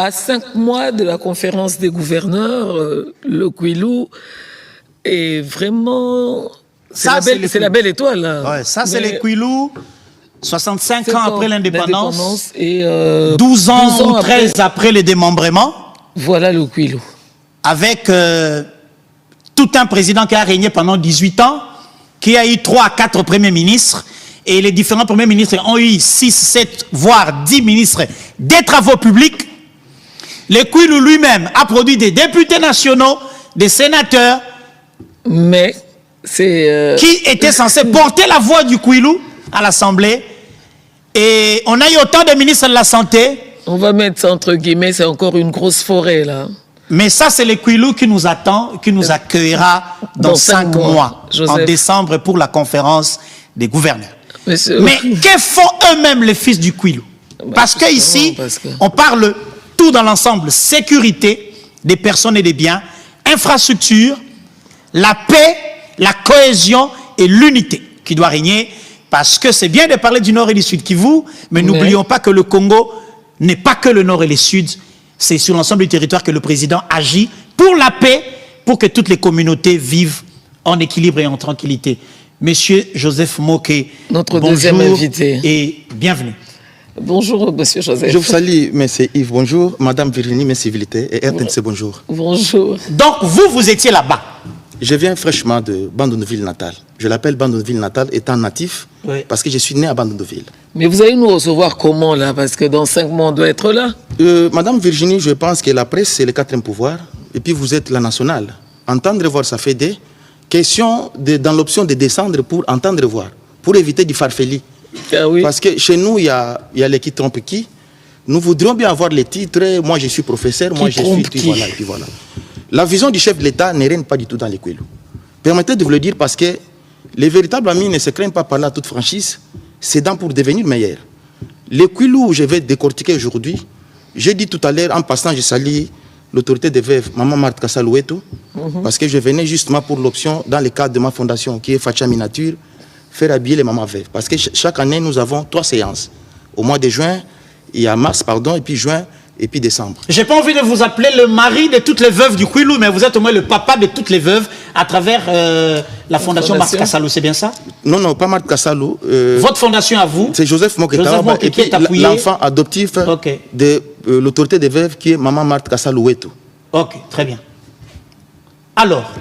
À 5 mois de la conférence des gouverneurs, le Kouilou est vraiment... C'est la belle étoile. Là. Ouais, ça, c'est les Kouilou, 65 ans après l'indépendance, et 12 ans ou 13 après le démembrement. Voilà le Kouilou. Avec tout un président qui a régné pendant 18 ans, qui a eu 3 à 4 premiers ministres, et les différents premiers ministres ont eu 6, 7, voire 10 ministres des travaux publics. Le Kouilou lui-même a produit des députés nationaux, des sénateurs, mais c'est qui étaient censés porter la voix du Kouilou à l'Assemblée. Et on a eu autant de ministres de la Santé. On va mettre ça entre guillemets, c'est encore une grosse forêt là. Mais ça, c'est le Kouilou qui nous attend, qui nous accueillera dans 5 mois, en décembre, pour la conférence des gouverneurs. Mais que font eux-mêmes les fils du Kouilou? Parce qu'ici, on parle tout dans l'ensemble: sécurité des personnes et des biens, infrastructure, la paix, la cohésion et l'unité qui doit régner. Parce que c'est bien de parler du Nord et du Sud Kivu, mais n'oublions pas que le Congo n'est pas que le Nord et le Sud. C'est sur l'ensemble du territoire que le président agit pour la paix, pour que toutes les communautés vivent en équilibre et en tranquillité. Monsieur Joseph Moké, notre deuxième invité, et bienvenue. Bonjour, monsieur Joseph. Je vous salue, monsieur Yves, bonjour. Madame Virginie, mes civilités, et RTNC, bonjour. Bonjour. Donc, vous étiez là-bas? Je viens fraîchement de Bandundu-Ville natale. Je l'appelle Bandundu-Ville natale étant natif, parce que je suis né à Bandundu-Ville. Mais vous allez nous recevoir comment, là? Parce que dans 5 mois, on doit être là. Madame Virginie, je pense que la presse, c'est le 4e pouvoir. Et puis, vous êtes la nationale. Entendre voir, ça fait des questions dans l'option de descendre pour entendre voir, pour éviter du farfelli. Ah oui. Parce que chez nous, il y a les qui trompent qui. Nous voudrions bien avoir les titres. Moi, je suis professeur, moi, je suis... Voilà, et puis voilà. La vision du chef de l'État ne règne pas du tout dans les Kouilou. Permettez de vous le dire parce que les véritables amis ne se craignent pas par là toute franchise. C'est dans pour devenir meilleur. Les Kouilou où je vais décortiquer aujourd'hui, j'ai dit tout à l'heure, en passant, je salue l'autorité des veuves, Maman Marthe Kassalouetou, parce que je venais justement pour l'option, dans le cadre de ma fondation, qui est Facha Minature, faire habiller les mamans veuves. Parce que chaque année, nous avons 3 séances. Au mois de juin, il y a mars, pardon, et puis juin, et puis décembre. J'ai pas envie de vous appeler le mari de toutes les veuves du Kouilou, mais vous êtes au moins le papa de toutes les veuves à travers la fondation Marthe Kassalou, c'est bien ça? Non, non, pas Marthe Kassalou. Votre fondation à vous? C'est Joseph Moketa, et puis l'enfant adoptif de l'autorité des veuves qui est Maman Marthe Kassalouetou. Ok, très bien. Alors?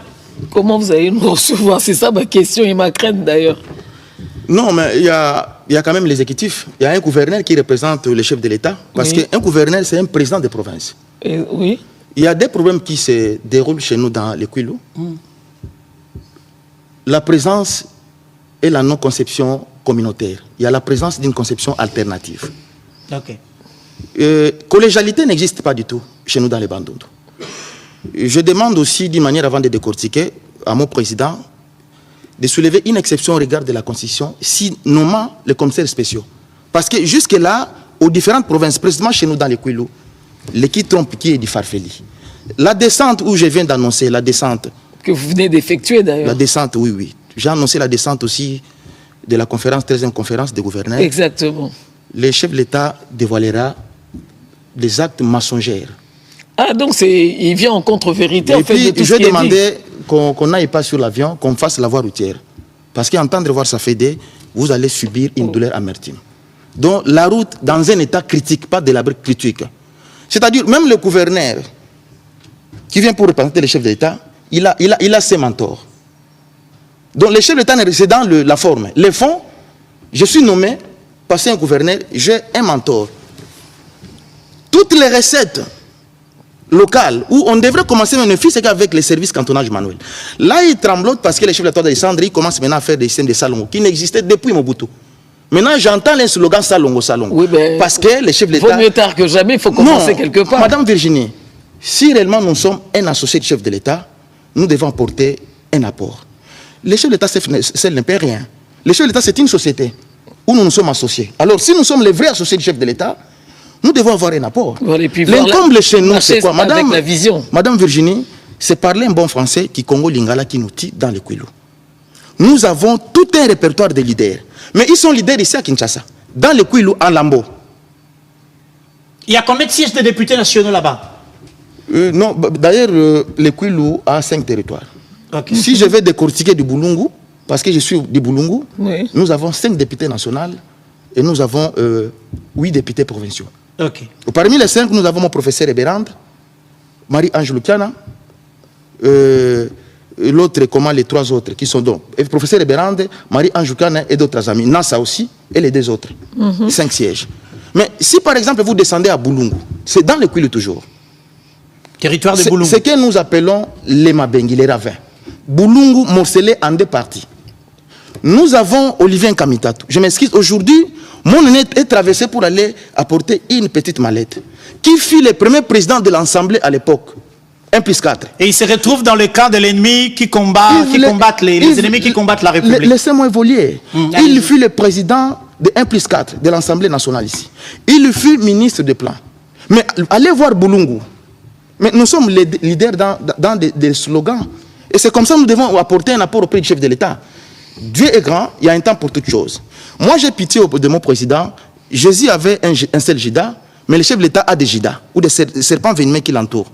Comment vous allez nous recevoir? C'est ça ma question et ma crainte d'ailleurs. Non, mais il y a quand même l'exécutif. Il y a un gouverneur qui représente le chef de l'État. Parce qu'un gouverneur, c'est un président de province. Oui. Il y a des problèmes qui se déroulent chez nous dans les Kouilou. La présence et la non-conception communautaire. Il y a la présence d'une conception alternative. Ok. Collégialité n'existe pas du tout chez nous dans les Bandundu. Je demande aussi, d'une manière avant de décortiquer, à mon président, de soulever une exception au regard de la Constitution, si nommant les commissaires spéciaux. Parce que jusque-là, aux différentes provinces, précisément chez nous dans les Kouilou, l'équipe trompe qui est du farfeli. La descente où je viens d'annoncer, la descente... Que vous venez d'effectuer d'ailleurs. La descente, oui, oui. J'ai annoncé la descente aussi de la conférence, 13e conférence des gouverneurs. Exactement. Le chef de l'État dévoilera des actes mensongers. Ah, donc il vient en contre-vérité en fait de tout ce qui est dit. Je demandais qu'on n'aille pas sur l'avion, qu'on fasse la voie routière. Parce qu'entendre voir ça fait vous allez subir une douleur amertume. Donc la route dans un état critique, pas de l'abri critique. C'est-à-dire, même le gouverneur qui vient pour représenter le chef de l'État, il a ses mentors. Donc le chef de l'État, c'est dans la forme. Les fonds, je suis nommé, parce un gouverneur, j'ai un mentor. Toutes les recettes locales, où on devrait commencer même fils avec les services cantonaux manuels. Là, il tremblote parce que les chefs de l'État de descendre, ils commencent maintenant à faire des systèmes de salon qui n'existaient depuis Mobutu. Maintenant, j'entends les slogans Salongo, Salongo. Oui, ben, parce que les chefs de l'État... Vaut mieux tard que jamais, il faut commencer quelque part. Madame Virginie, si réellement nous sommes un associé de chef de l'État, nous devons apporter un apport. Les chefs de l'État, ça ne paie rien. Les chefs de l'État, c'est une société où nous nous sommes associés. Alors, si nous sommes les vrais associés du chef de l'État, nous devons avoir un apport. L'incomble chez nous, c'est quoi? Madame Virginie, c'est parler un bon français qui Congo Lingala qui nous tire dans les Kouilou. Nous avons tout un répertoire de leaders. Mais ils sont leaders ici à Kinshasa. Dans les Kouilou, en Lambo. Il y a combien de sièges de députés nationaux là-bas? Non, d'ailleurs, le Kwilu a 5 territoires. Okay. Si je vais décortiquer du Boulungu, parce que je suis du Boulungu, oui. Nous avons 5 députés nationaux et nous avons 8 députés provinciaux. Okay. Parmi les 5, nous avons mon professeur Eberand, Marie-Ange Lukiana, l'autre, comment les 3 autres qui sont donc le professeur Eberand, Marie-Ange Lukiana et d'autres amis, Nassa aussi et les 2 autres. 5 sièges. Mais si par exemple vous descendez à Boulungu, c'est dans le Kwilu toujours. Territoire de Boulungu. Ce que nous appelons les Mabengi, les ravins. Boulungu morcelé en 2 parties. Nous avons Olivier Nkamitatu. Je m'excuse, aujourd'hui, mon nez est traversé pour aller apporter une petite mallette. Qui fut le premier président de l'Assemblée à l'époque? 1+4. Et il se retrouve dans le camp de l'ennemi qui combat, les ennemis qui combattent la République. Laissez-moi évoluer. Il fut le président de 1+4 de l'Assemblée nationale ici. Il fut ministre des Plans. Mais allez voir Boulungu. Mais nous sommes les leaders dans des slogans. Et c'est comme ça que nous devons apporter un apport auprès du chef de l'État. Dieu est grand, il y a un temps pour toutes choses. Moi, j'ai pitié de mon président. Jésus avait un seul Jida, mais le chef de l'État a des Jidas, ou des serpents venimeux qui l'entourent.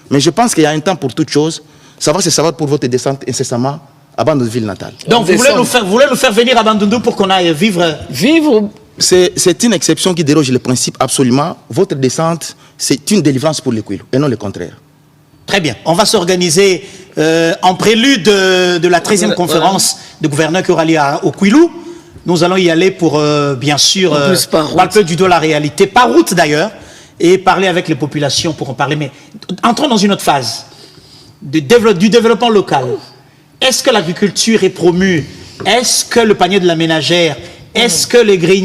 Mais je pense qu'il y a un temps pour toutes choses. Ça va se savoir pour votre descente incessamment à Bandundu-ville natale. Donc, vous voulez nous faire venir à Bandundu pour qu'on aille vivre? C'est une exception qui déroge le principe absolument. Votre descente, c'est une délivrance pour les Kwilu, et non le contraire. Très bien. On va s'organiser en prélude de la 13e conférence de gouverneurs qui aura lieu au Kwilu. Nous allons y aller pour, bien sûr, parler du dos de la réalité, par route d'ailleurs, et parler avec les populations pour en parler. Mais entrons dans une autre phase du développement local. Est-ce que l'agriculture est promue? Est-ce que le panier de la ménagère? Est-ce que les greniers